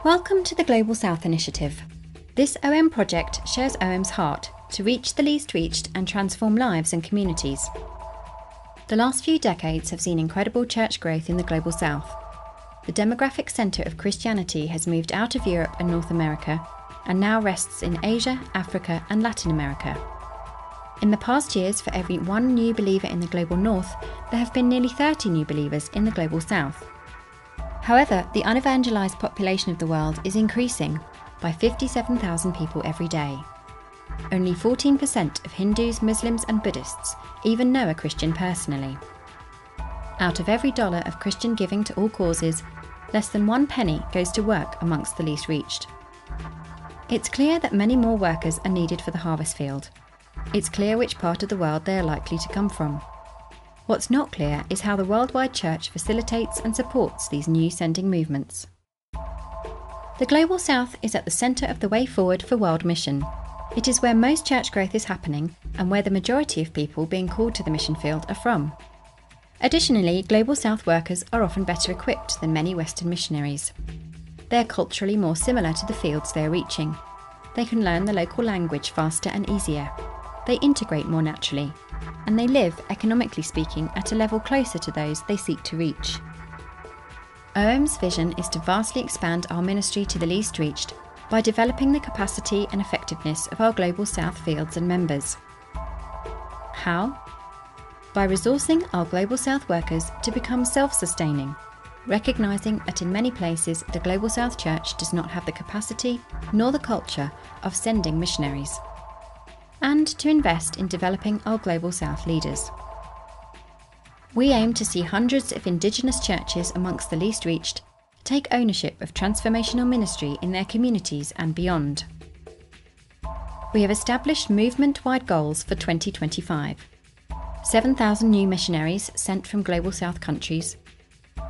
Welcome to the Global South Initiative. This OM project shares OM's heart to reach the least reached and transform lives and communities. The last few decades have seen incredible church growth in the Global South. The demographic centre of Christianity has moved out of Europe and North America and now rests in Asia, Africa and Latin America. In the past years, for every one new believer in the Global North, there have been nearly 30 new believers in the Global South. However, the unevangelised population of the world is increasing by 57,000 people every day. Only 14% of Hindus, Muslims and Buddhists even know a Christian personally. Out of every dollar of Christian giving to all causes, less than 1 penny goes to work amongst the least reached. It's clear that many more workers are needed for the harvest field. It's clear which part of the world they are likely to come from. What's not clear is how the worldwide church facilitates and supports these new sending movements. The Global South is at the centre of the way forward for world mission. It is where most church growth is happening and where the majority of people being called to the mission field are from. Additionally, Global South workers are often better equipped than many Western missionaries. They are culturally more similar to the fields they are reaching. They can learn the local language faster and easier. They integrate more naturally, and they live, economically speaking, at a level closer to those they seek to reach. OM's vision is to vastly expand our ministry to the least reached by developing the capacity and effectiveness of our Global South fields and members. How? By resourcing our Global South workers to become self-sustaining, recognising that in many places the Global South Church does not have the capacity nor the culture of sending missionaries, and to invest in developing our Global South leaders. We aim to see hundreds of Indigenous churches amongst the least reached take ownership of transformational ministry in their communities and beyond. We have established movement-wide goals for 2025. 7,000 new missionaries sent from Global South countries,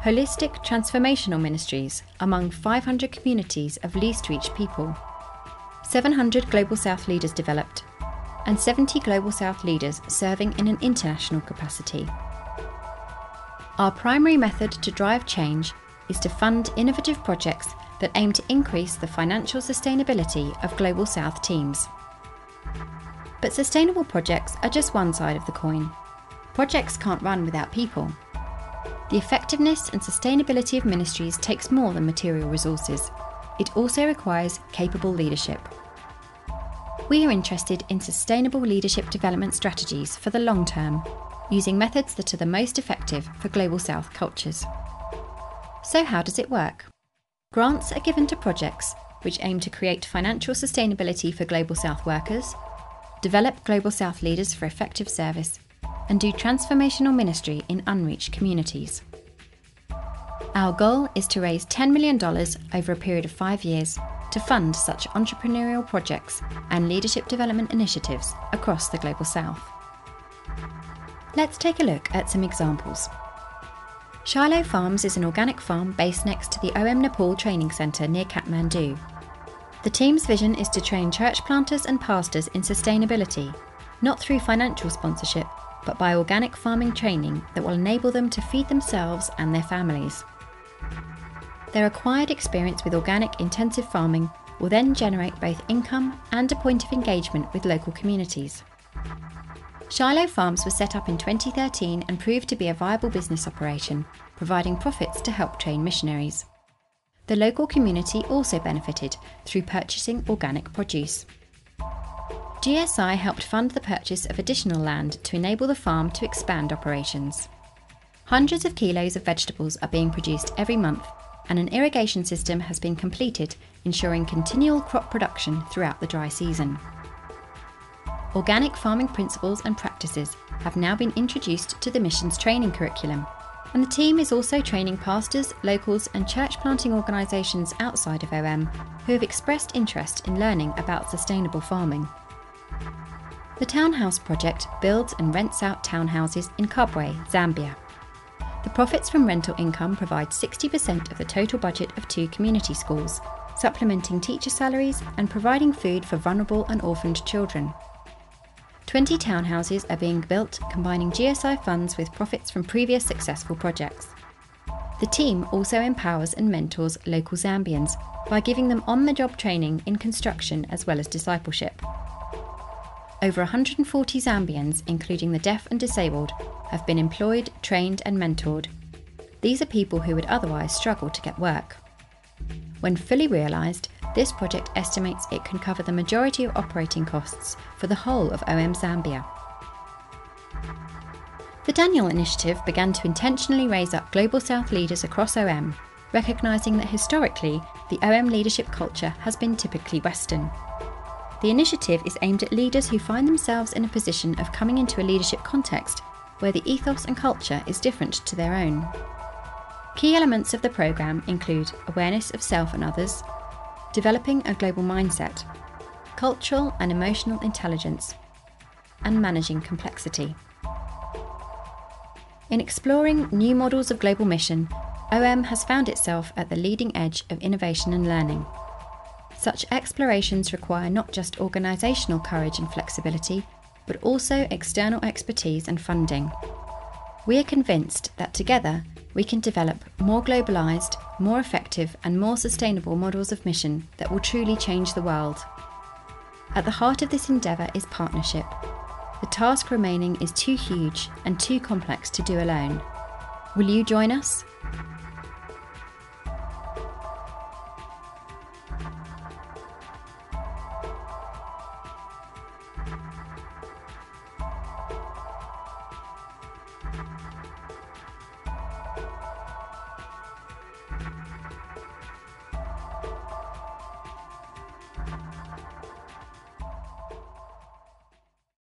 holistic transformational ministries among 500 communities of least reached people, 700 Global South leaders developed, and 70 Global South leaders serving in an international capacity. Our primary method to drive change is to fund innovative projects that aim to increase the financial sustainability of Global South teams. But sustainable projects are just one side of the coin. Projects can't run without people. The effectiveness and sustainability of ministries takes more than material resources. It also requires capable leadership. We are interested in sustainable leadership development strategies for the long term, using methods that are the most effective for Global South cultures. So how does it work? Grants are given to projects which aim to create financial sustainability for Global South workers, develop Global South leaders for effective service, and do transformational ministry in unreached communities. Our goal is to raise $10 million over a period of 5 years to fund such entrepreneurial projects and leadership development initiatives across the Global South. Let's take a look at some examples. Shiloh Farms is an organic farm based next to the OM Nepal Training Centre near Kathmandu. The team's vision is to train church planters and pastors in sustainability, not through financial sponsorship, but by organic farming training that will enable them to feed themselves and their families. Their acquired experience with organic intensive farming will then generate both income and a point of engagement with local communities. Shiloh Farms was set up in 2013 and proved to be a viable business operation, providing profits to help train missionaries. The local community also benefited through purchasing organic produce. GSI helped fund the purchase of additional land to enable the farm to expand operations. Hundreds of kilos of vegetables are being produced every month, and an irrigation system has been completed, ensuring continual crop production throughout the dry season. Organic farming principles and practices have now been introduced to the missions training curriculum, and the team is also training pastors, locals and church planting organisations outside of OM who have expressed interest in learning about sustainable farming. The Townhouse Project builds and rents out townhouses in Kabwe, Zambia. The profits from rental income provide 60% of the total budget of 2 community schools, supplementing teacher salaries and providing food for vulnerable and orphaned children. 20 townhouses are being built, combining GSI funds with profits from previous successful projects. The team also empowers and mentors local Zambians by giving them on-the-job training in construction as well as discipleship. Over 140 Zambians, including the deaf and disabled, have been employed, trained and mentored. These are people who would otherwise struggle to get work. When fully realised, this project estimates it can cover the majority of operating costs for the whole of OM Zambia. The Daniel Initiative began to intentionally raise up Global South leaders across OM, recognising that historically the OM leadership culture has been typically Western. The initiative is aimed at leaders who find themselves in a position of coming into a leadership context where the ethos and culture is different to their own. Key elements of the programme include awareness of self and others, developing a global mindset, cultural and emotional intelligence, and managing complexity. In exploring new models of global mission, OM has found itself at the leading edge of innovation and learning. Such explorations require not just organisational courage and flexibility, but also external expertise and funding. We are convinced that together we can develop more globalised, more effective and more sustainable models of mission that will truly change the world. At the heart of this endeavour is partnership. The task remaining is too huge and too complex to do alone. Will you join us?